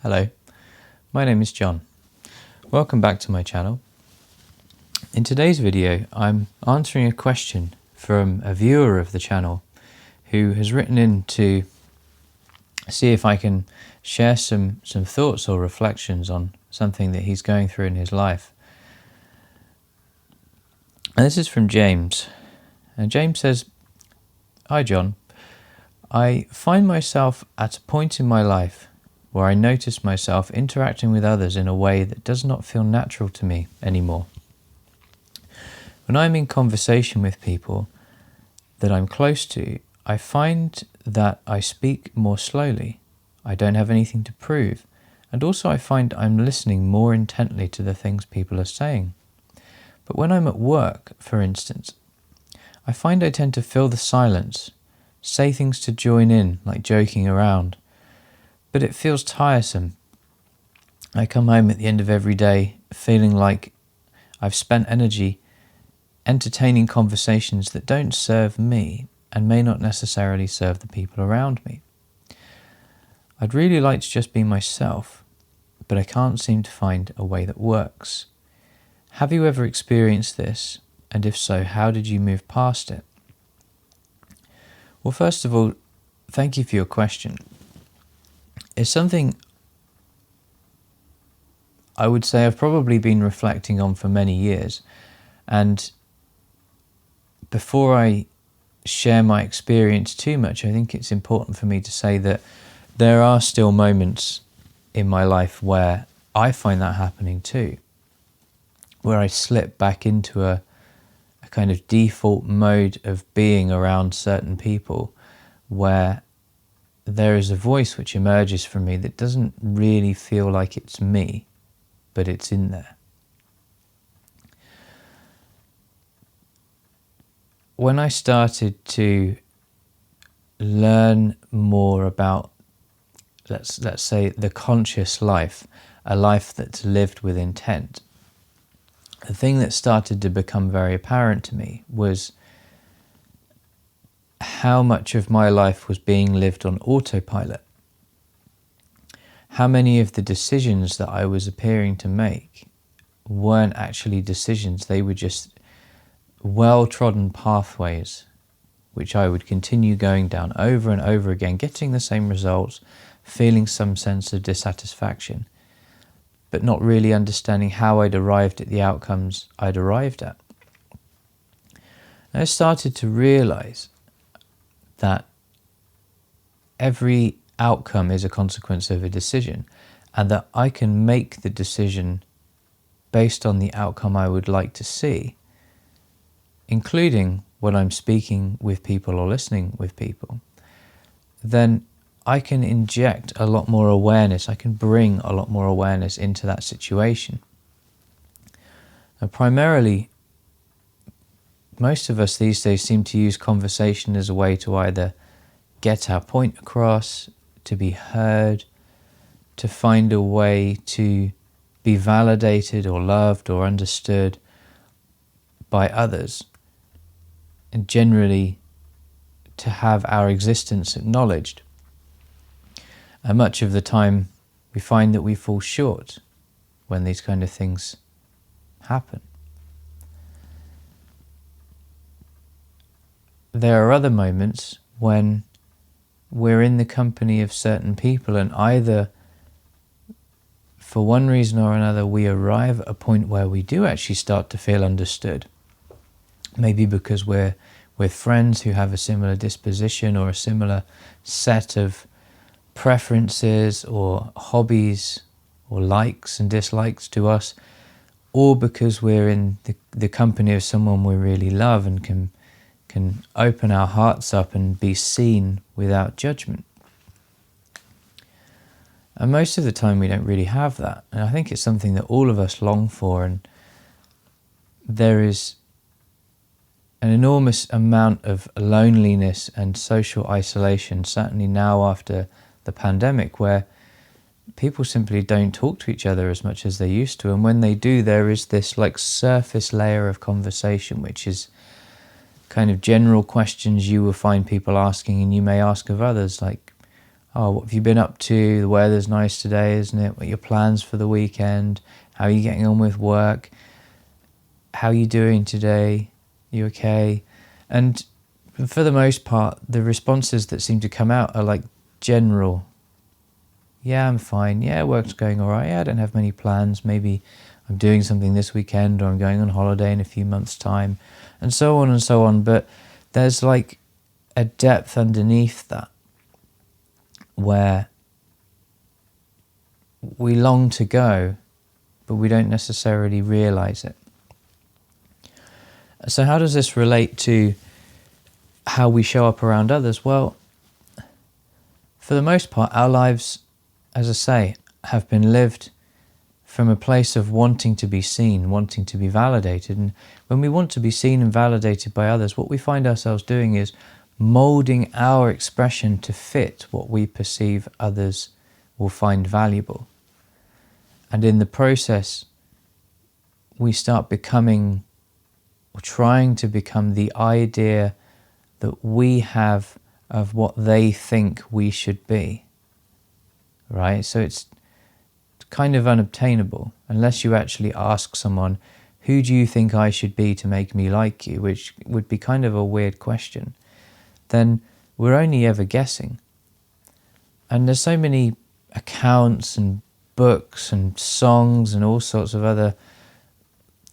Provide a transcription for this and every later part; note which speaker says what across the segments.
Speaker 1: Hello, my name is John. Welcome back to my channel. In today's video, I'm answering a question from a viewer of the channel who has written in to see if I can share some thoughts or reflections on something that he's going through in his life. And this is from James. And James says, "Hi John, I find myself at a point in my life where I notice myself interacting with others in a way that does not feel natural to me anymore. When I'm in conversation with people that I'm close to, I find that I speak more slowly. I don't have anything to prove, and also I find I'm listening more intently to the things people are saying. But when I'm at work, for instance, I find I tend to fill the silence, say things to join in, like joking around, but it feels tiresome. I come home at the end of every day feeling like I've spent energy entertaining conversations that don't serve me and may not necessarily serve the people around me. I'd really like to just be myself, but I can't seem to find a way that works. Have you ever experienced this? And if so, how did you move past it?" Well, first of all, thank you for your question. It's something I would say I've probably been reflecting on for many years. And before I share my experience too much, I think it's important for me to say that there are still moments in my life where I find that happening too, where I slip back into a kind of default mode of being around certain people, where there is a voice which emerges from me that doesn't really feel like it's me, but it's in there. When I started to learn more about, let's say, the conscious life, a life that's lived with intent, the thing that started to become very apparent to me was how much of my life was being lived on autopilot. How many of the decisions that I was appearing to make weren't actually decisions, they were just well-trodden pathways which I would continue going down over and over again, getting the same results, feeling some sense of dissatisfaction, but not really understanding how I'd arrived at the outcomes I'd arrived at. And I started to realize that every outcome is a consequence of a decision, and that I can make the decision based on the outcome I would like to see, including when I'm speaking with people or listening with people. Then I can inject a lot more awareness, I can bring a lot more awareness into that situation. And primarily, most of us these days seem to use conversation as a way to either get our point across, to be heard, to find a way to be validated or loved or understood by others, and generally to have our existence acknowledged. And much of the time we find that we fall short when these kind of things happen. There are other moments when we're in the company of certain people, and either for one reason or another we arrive at a point where we do actually start to feel understood. Maybe because we're with friends who have a similar disposition or a similar set of preferences or hobbies or likes and dislikes to us, or because we're in the company of someone we really love and can open our hearts up and be seen without judgment. And most of the time we don't really have that. And I think it's something that all of us long for, and there is an enormous amount of loneliness and social isolation, certainly now after the pandemic, where people simply don't talk to each other as much as they used to. And when they do, there is this like surface layer of conversation, which is kind of general questions you will find people asking, and you may ask of others, like, Oh, what have you been up to? The weather's nice today, isn't it? What are your plans for the weekend? How are you getting on with work? How are you doing today? You okay? And for the most part, the responses that seem to come out are like general. Yeah, I'm fine. Yeah, work's going all right. Yeah, I don't have many plans. Maybe I'm doing something this weekend, or I'm going on holiday in a few months' time, and so on and so on. But there's like a depth underneath that where we long to go, but we don't necessarily realize it. So how does this relate to how we show up around others? Well, for the most part, our lives, as I say, have been lived from a place of wanting to be seen, wanting to be validated. And when we want to be seen and validated by others, what we find ourselves doing is molding our expression to fit what we perceive others will find valuable. And in the process, we start becoming, or trying to become, the idea that we have of what they think we should be, right? So it's kind of unobtainable unless you actually ask someone, who do you think I should be to make me like you? Which would be kind of a weird question. Then we're only ever guessing. And there's so many accounts and books and songs and all sorts of other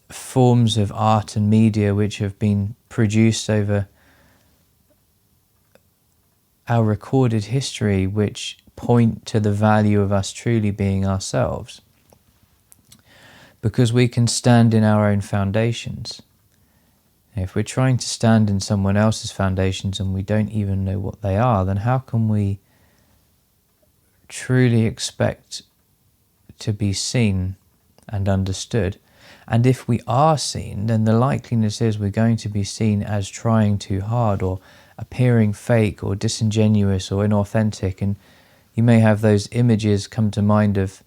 Speaker 1: forms of art and media which have been produced over our recorded history, which point to the value of us truly being ourselves, because we can stand in our own foundations. If we're trying to stand in someone else's foundations and we don't even know what they are, then how can we truly expect to be seen and understood? And if we are seen, then the likeliness is we're going to be seen as trying too hard, or appearing fake or disingenuous or inauthentic. And you may have those images come to mind of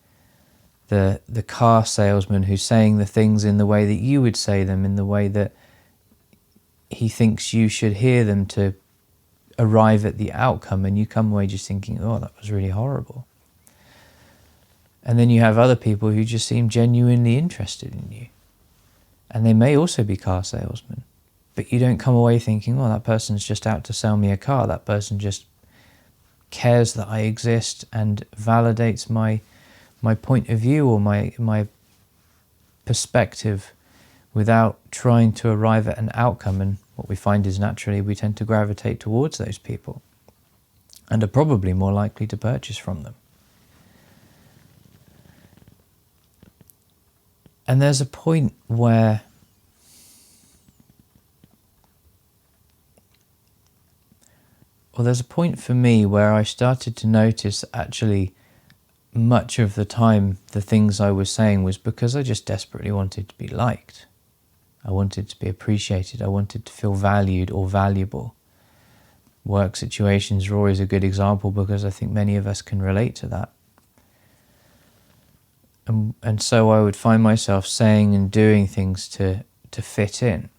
Speaker 1: the car salesman who's saying the things in the way that you would say them, in the way that he thinks you should hear them to arrive at the outcome, and you come away just thinking, oh, that was really horrible. And then you have other people who just seem genuinely interested in you, and they may also be car salesmen, but you don't come away thinking, oh, that person's just out to sell me a car. That person just cares that I exist and validates my point of view or my perspective without trying to arrive at an outcome. And what we find is naturally we tend to gravitate towards those people and are probably more likely to purchase from them. And there's a point where there's a point for me where I started to notice actually much of the time the things I was saying was because I just desperately wanted to be liked. I wanted to be appreciated. I wanted to feel valued or valuable. Work situations are always a good example because I think many of us can relate to that. And so I would find myself saying and doing things to fit in,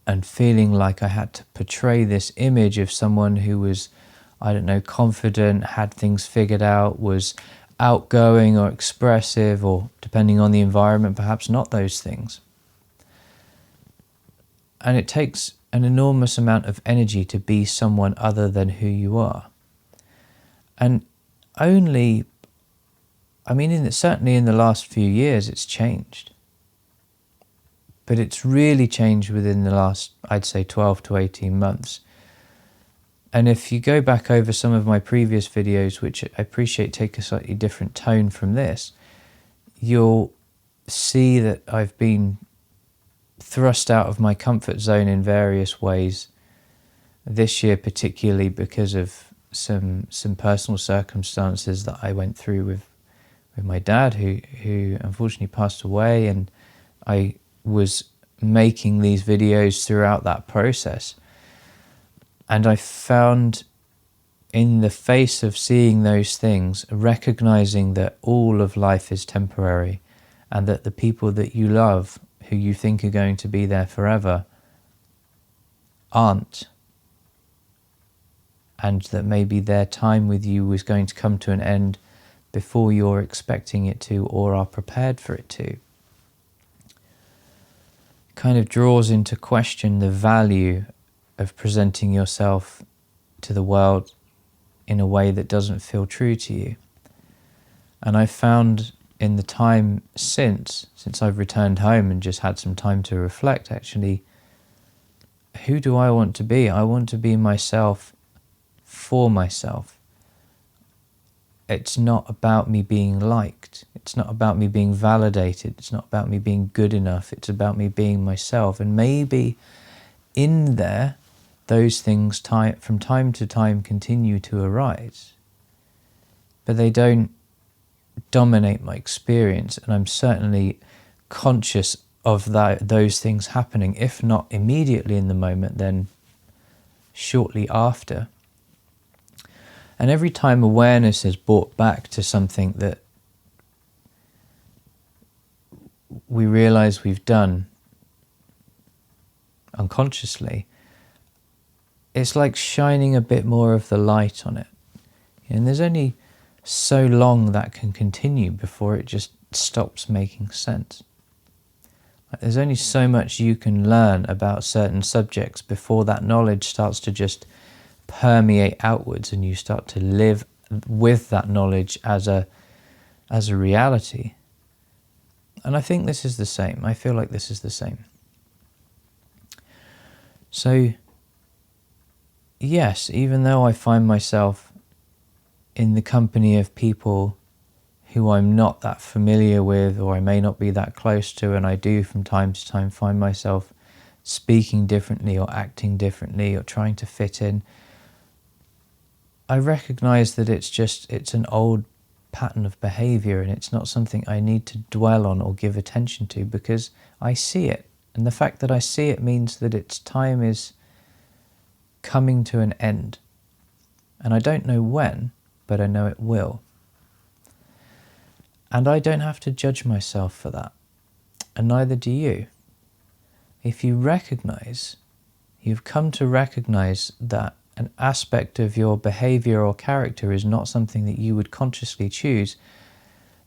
Speaker 1: and feeling like I had to portray this image of someone who was, I don't know, confident, had things figured out, was outgoing or expressive, or depending on the environment, perhaps not those things. And it takes an enormous amount of energy to be someone other than who you are. And certainly in the last few years it's changed. But it's really changed within the last, I'd say, 12 to 18 months. And if you go back over some of my previous videos, which I appreciate take a slightly different tone from this, you'll see that I've been thrust out of my comfort zone in various ways this year, particularly because of some personal circumstances that I went through with my dad, who unfortunately passed away, and I was making these videos throughout that process. And I found, in the face of seeing those things, recognizing that all of life is temporary, and that the people that you love, who you think are going to be there forever, aren't. and that maybe their time with you was going to come to an end before you're expecting it to or are prepared for it to. Kind of draws into question the value of presenting yourself to the world in a way that doesn't feel true to you. And I found in the time since I've returned home and just had some time to reflect, actually, who do I want to be? I want to be myself for myself. It's not about me being liked. It's not about me being validated. It's not about me being good enough. It's about me being myself. And maybe in there, those things from time to time continue to arise. But they don't dominate my experience. And I'm certainly conscious of those things happening, if not immediately in the moment, then shortly after. And every time awareness is brought back to something that we realize we've done unconsciously, it's like shining a bit more of the light on it. And there's only so long that can continue before it just stops making sense. There's only so much you can learn about certain subjects before that knowledge starts to just permeate outwards and you start to live with that knowledge as a reality. And I think this is the same. I feel like this is the same. So, yes, even though I find myself in the company of people who I'm not that familiar with, or I may not be that close to, and I do from time to time find myself speaking differently or acting differently or trying to fit in, I recognize that it's an old pattern of behavior, and it's not something I need to dwell on or give attention to, because I see it. And the fact that I see it means that its time is coming to an end. And I don't know when, but I know it will. And I don't have to judge myself for that. And neither do you. If you recognize, you've come to recognize that an aspect of your behavior or character is not something that you would consciously choose,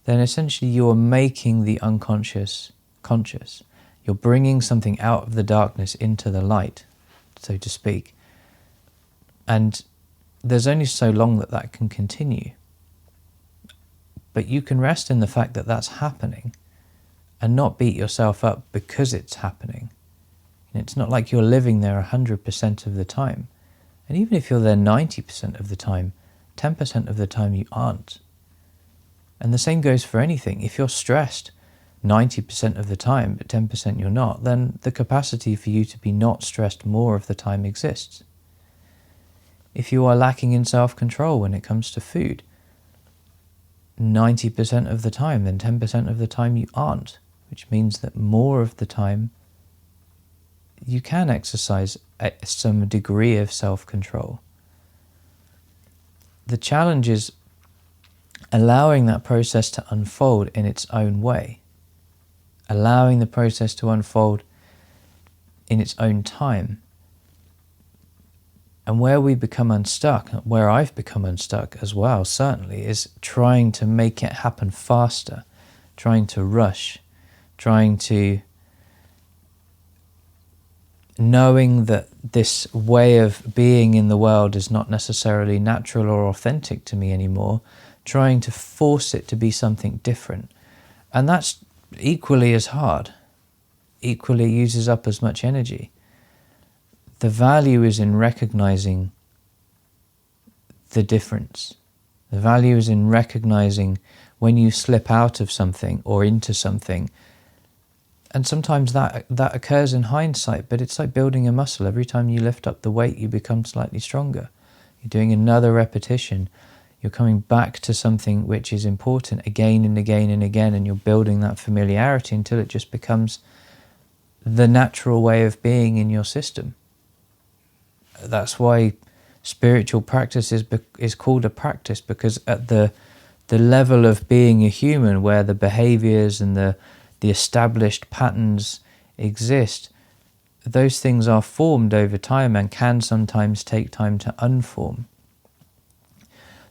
Speaker 1: then essentially you're making the unconscious conscious. You're bringing something out of the darkness into the light, so to speak. And there's only so long that can continue. But you can rest in the fact that that's happening and not beat yourself up because it's happening. And it's not like you're living there 100% of the time. And even if you're there 90% of the time, 10% of the time you aren't. And the same goes for anything. If you're stressed 90% of the time, but 10% you're not, then the capacity for you to be not stressed more of the time exists. If you are lacking in self-control when it comes to food, 90% of the time, then 10% of the time you aren't, which means that more of the time you can exercise some degree of self-control. The challenge is allowing that process to unfold in its own way, allowing the process to unfold in its own time. And where we become unstuck, where I've become unstuck as well, certainly, is trying to make it happen faster, trying to rush, trying to, knowing that this way of being in the world is not necessarily natural or authentic to me anymore, trying to force it to be something different. And that's equally as hard, equally uses up as much energy. The value is in recognizing the difference. The value is in recognizing when you slip out of something or into something. And sometimes that occurs in hindsight, but it's like building a muscle. Every time you lift up the weight, you become slightly stronger. You're doing another repetition. You're coming back to something which is important again and again and again, and you're building that familiarity until it just becomes the natural way of being in your system. That's why spiritual practice is called a practice, because at the level of being a human, where the behaviors and the established patterns exist, those things are formed over time and can sometimes take time to unform.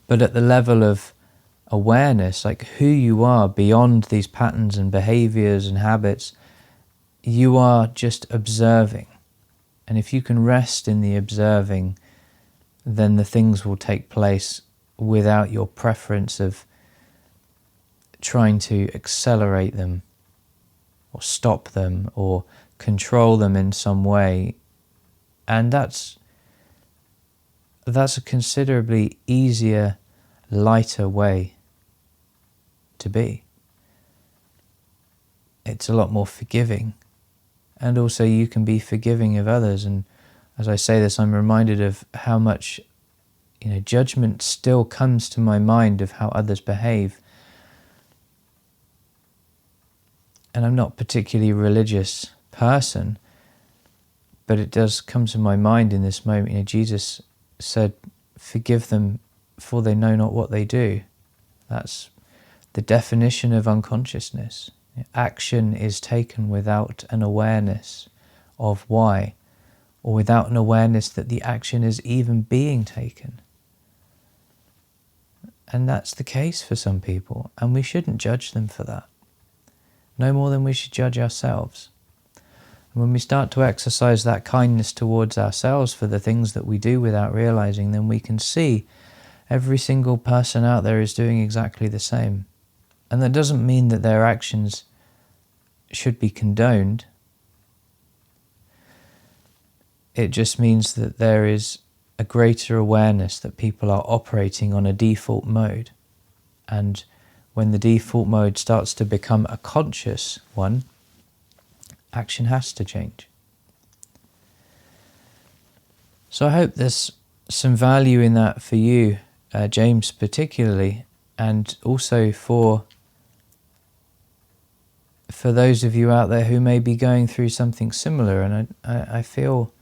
Speaker 1: But at the level of awareness, like who you are beyond these patterns and behaviors and habits, you are just observing. And if you can rest in the observing, then the things will take place without your preference of trying to accelerate them or stop them or control them in some way. And that's a considerably easier, lighter way to be. It's a lot more forgiving. And also you can be forgiving of others. And as I say this, I'm reminded of how much, judgment still comes to my mind of how others behave. And I'm not a particularly religious person, but it does come to my mind in this moment. Jesus said, forgive them for they know not what they do. That's the definition of unconsciousness. Action is taken without an awareness of why, or without an awareness that the action is even being taken. And that's the case for some people, and we shouldn't judge them for that. No more than we should judge ourselves. And when we start to exercise that kindness towards ourselves for the things that we do without realizing, then we can see every single person out there is doing exactly the same. And that doesn't mean that their actions should be condoned. It just means that there is a greater awareness that people are operating on a default mode. And when the default mode starts to become a conscious one, action has to change. So I hope there's some value in that for you, James particularly, and also for those of you out there who may be going through something similar. And I feel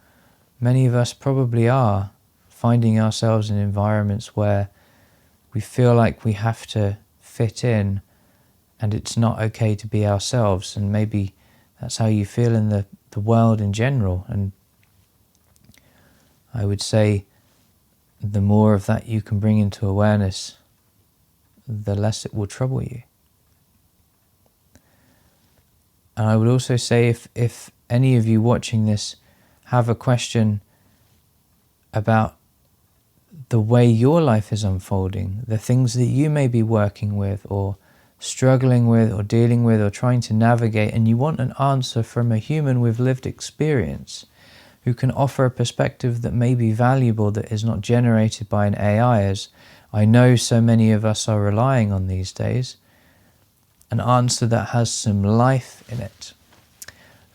Speaker 1: many of us probably are finding ourselves in environments where we feel like we have to fit in and it's not okay to be ourselves. And maybe that's how you feel in the world in general. And I would say the more of that you can bring into awareness, the less it will trouble you. And I would also say if any of you watching this have a question about the way your life is unfolding, the things that you may be working with or struggling with or dealing with or trying to navigate, and you want an answer from a human with lived experience who can offer a perspective that may be valuable, that is not generated by an AI, as I know so many of us are relying on these days, an answer that has some life in it,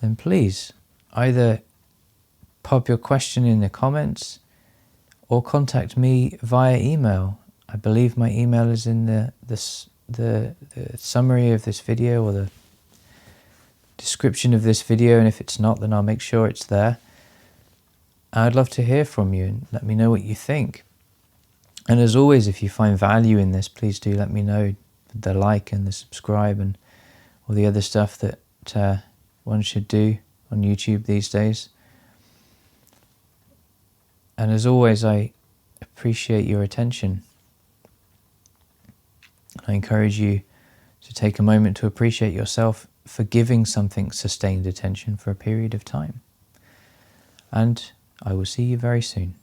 Speaker 1: then please either pop your question in the comments or contact me via email. I believe my email is in the summary of this video or the description of this video, and if it's not, then I'll make sure it's there. I'd love to hear from you and let me know what you think. And as always, if you find value in this, please do let me know, the like and the subscribe and all the other stuff that one should do on YouTube these days. And as always, I appreciate your attention. I encourage you to take a moment to appreciate yourself for giving something sustained attention for a period of time. And I will see you very soon.